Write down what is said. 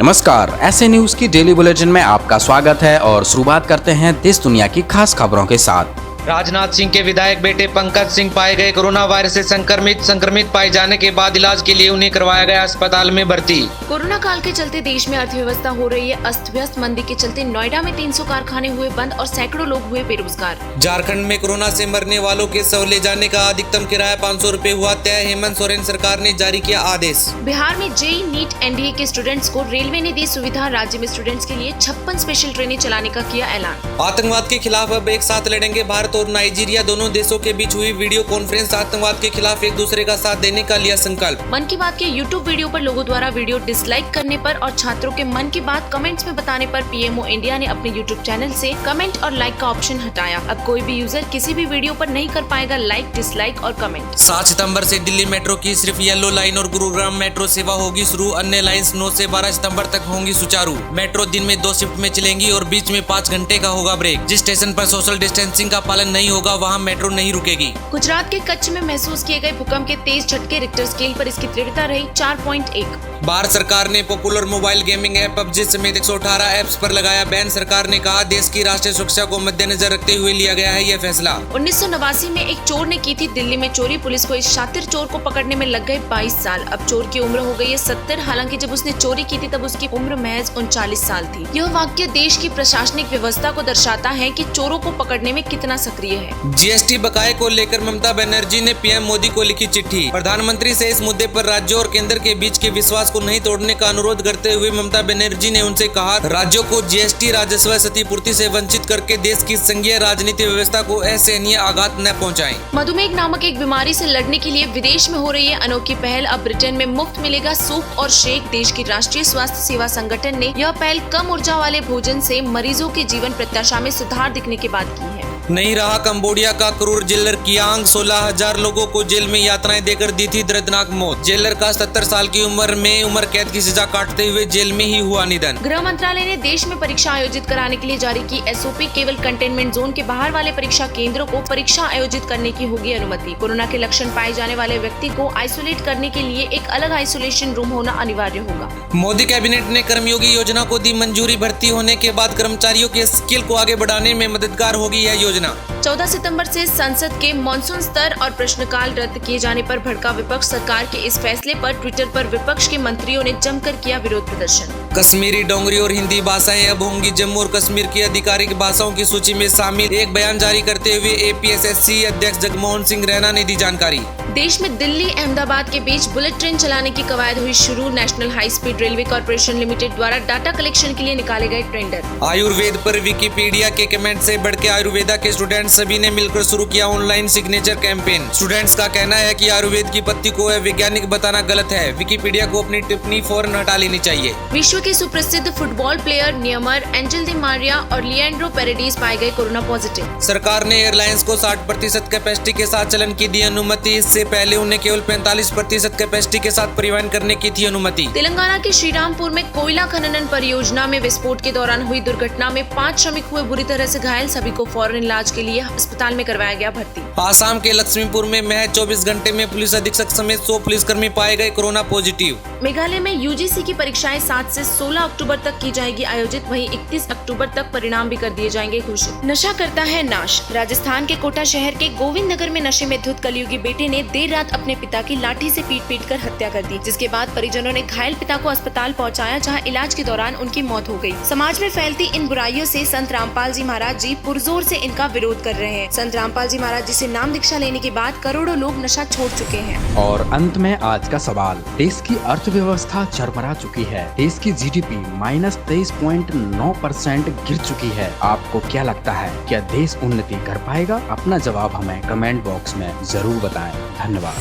नमस्कार, ऐसे न्यूज की डेली बुलेटिन में आपका स्वागत है और शुरुआत करते हैं देश दुनिया की खास खबरों के साथ। राजनाथ सिंह के विधायक बेटे पंकज सिंह पाए गए कोरोना वायरस से संक्रमित पाए जाने के बाद इलाज के लिए उन्हें करवाया गया अस्पताल में भर्ती। कोरोना काल के चलते देश में अर्थव्यवस्था हो रही है अस्त व्यस्त। मंदी के चलते नोएडा में 300 कारखाने हुए बंद और सैकड़ों लोग हुए बेरोजगार। झारखंड में कोरोना से मरने वालों के शव ले जाने का अधिकतम किराया 500 रुपए हुआ तय। हेमंत सोरेन सरकार ने जारी किया आदेश। बिहार में जेईई नीट एनडीए के स्टूडेंट्स को रेलवे ने दी सुविधा। राज्य में स्टूडेंट्स के लिए 56 स्पेशल ट्रेनें चलाने का किया ऐलान। आतंकवाद के खिलाफ अब एक साथ लड़ेंगे भारत और नाइजीरिया। दोनों देशों के बीच हुई वीडियो कॉन्फ्रेंस। आतंकवाद के खिलाफ एक दूसरे का साथ देने का लिया संकल्प। मन की बात के यूट्यूब वीडियो पर लोगों द्वारा वीडियो डिसलाइक करने पर और छात्रों के मन की बात कमेंट्स में बताने पर पीएमओ इंडिया ने अपने यूट्यूब चैनल से कमेंट और लाइक का ऑप्शन हटाया। अब कोई भी यूजर किसी भी वीडियो पर नहीं कर पाएगा लाइक, डिसलाइक और कमेंट। 7 सितंबर से दिल्ली मेट्रो की सिर्फ येलो लाइन और गुरुग्राम मेट्रो सेवा होगी शुरू। अन्य लाइंस 9 से 12 सितंबर तक होंगी सुचारू। मेट्रो दिन में 2 शिफ्ट में चलेंगी और बीच में 5 घंटे का होगा ब्रेक। जिस स्टेशन पर सोशल डिस्टेंसिंग का पालन नहीं होगा वहाँ मेट्रो नहीं रुकेगी। गुजरात के कच्छ में महसूस किए गए भूकंप के तेज झटके। रिक्टर स्केल पर इसकी तीव्रता रही 4.1। भारत सरकार ने popular mobile gaming app PUBG समेत 118 ऐप्स पर लगाया बैन। सरकार ने कहा देश की राष्ट्रीय सुरक्षा को मद्देनजर रखते हुए लिया गया है यह फैसला। 1989 में एक चोर ने की थी दिल्ली में चोरी। पुलिस को इस शातिर चोर को पकड़ने में लग गए 22 साल। अब चोर की उम्र हो गई है 70। हालांकि जब उसने चोरी की थी तब उसकी उम्र महज 39 साल थी। यह वाक्य देश की प्रशासनिक व्यवस्था को दर्शाता है कि चोरों को पकड़ने में कितना सक्रिय है। जीएसटी बकाये को लेकर ममता बनर्जी ने पीएम मोदी को लिखी चिट्ठी। प्रधानमंत्री से इस मुद्दे पर राज्यों और केंद्र के बीच के विश्वास को नहीं तोड़ने का अनुरोध करते हुए ममता बनर्जी ने उनसे कहा राज्यों को जीएसटी राजस्व क्षतिपूर्ति से वंचित करके देश की संघीय राजनीतिक व्यवस्था को असहनीय आघात न पहुंचाएं। मधुमेह नामक एक बीमारी से लड़ने के लिए विदेश में हो रही है अनोखी पहल। अब ब्रिटेन में मुफ्त मिलेगा सूप और शेक। देश की राष्ट्रीय स्वास्थ्य सेवा संगठन ने यह पहल कम ऊर्जा वाले भोजन से मरीजों के जीवन प्रत्याशा में सुधार दिखने के बाद की है। नहीं रहा कंबोडिया का क्रूर जेलर कियांग। 16,000 लोगों को जेल में यातनाएं देकर दी थी दर्दनाक मौत। जेलर का 70 साल की उम्र में उम्र कैद की सजा काटते हुए जेल में ही हुआ निधन। गृह मंत्रालय ने देश में परीक्षा आयोजित कराने के लिए जारी की एसओपी। केवल कंटेनमेंट जोन के बाहर वाले परीक्षा केंद्रों को परीक्षा आयोजित करने की होगी अनुमति। कोरोना के लक्षण पाए जाने वाले व्यक्ति को आइसोलेट करने के लिए एक अलग आइसोलेशन रूम होना अनिवार्य होगा। मोदी कैबिनेट ने कर्मयोगी योजना को दी मंजूरी। भर्ती होने के बाद कर्मचारियों के स्किल को आगे बढ़ाने में मददगार होगी यह योजना। 14 सितंबर से संसद के मॉनसून स्तर और प्रश्नकाल रद्द किए जाने पर भड़का विपक्ष। सरकार के इस फैसले पर ट्विटर पर विपक्ष के मंत्रियों ने जमकर किया विरोध प्रदर्शन। कश्मीरी, डोंगरी और हिंदी भाषाएं अब होंगी जम्मू और कश्मीर की आधिकारिक भाषाओं की सूची में शामिल। एक बयान जारी करते हुए एपीएसएससी अध्यक्ष जगमोहन सिंह रैना ने दी जानकारी। देश में दिल्ली अहमदाबाद के बीच बुलेट ट्रेन चलाने की कवायद हुई शुरू। National high speed railway corporation limited द्वारा डाटा कलेक्शन के लिए निकाले गए टेंडर। आयुर्वेद पर विकिपीडिया के कमेंट से बढ़ के आयुर्वेदा के स्टूडेंट सभी ने मिलकर शुरू किया ऑनलाइन सिग्नेचर कैंपेन। स्टूडेंट्स का कहना है कि आयुर्वेद की पत्ती को वैज्ञानिक बताना गलत है। विकिपीडिया को अपनी टिप्पणी फौरन हटा लेनी चाहिए। विश्व के सुप्रसिद्ध football player Neymar, Angel Di Maria और लिएंड्रो पेरेडिस पाए गए कोरोना पॉजिटिव। सरकार ने एयरलाइंस को 60% कैपेसिटी के साथ चलन की दी अनुमति। इससे पहले उन्हें केवल 45% कैपेसिटी के साथ परिवहन करने की थी अनुमति। तेलंगाना के श्रीरामपुर में कोयला खनन परियोजना में विस्फोट के दौरान हुई दुर्घटना में 5 श्रमिक हुए बुरी तरह से घायल। सभी को फौरन इलाज के लिए अस्पताल में करवाया गया भर्ती। आसाम के लक्ष्मीपुर में महज 24 घंटे में पुलिस अधीक्षक समेत 100 पुलिसकर्मी पाए गए कोरोना पॉजिटिव। मेघालय में यूजीसी की परीक्षाएं 7 से 16 अक्टूबर तक की जाएगी आयोजित। वहीं 31 अक्टूबर तक परिणाम भी कर दिए जाएंगे घोषित। नशा करता है नाश। राजस्थान के कोटा शहर के गोविंद नगर में नशे में धुत कलयुगी बेटे ने देर रात अपने पिता की लाठी से पीट कर हत्या कर दी, जिसके बाद परिजनों ने घायल पिता को अस्पताल पहुंचाया, जहां इलाज के दौरान उनकी मौत हो गई। समाज में फैलती इन बुराइयों से संत रामपाल जी महाराज जी पुरजोर से इनका विरोध कर रहे हैं। संत रामपाल जी महाराज जी से नाम दीक्षा लेने के बाद करोड़ों लोग नशा छोड़ चुके हैं। और अंत में आज का सवाल, देश की अर्थव्यवस्था चरमरा चुकी है। देश की जीडीपी -23.9% गिर चुकी है। आपको क्या लगता है, क्या देश उन्नति कर पाएगा? अपना जवाब हमें कमेंट बॉक्स में जरूर बताएं। धन्यवाद।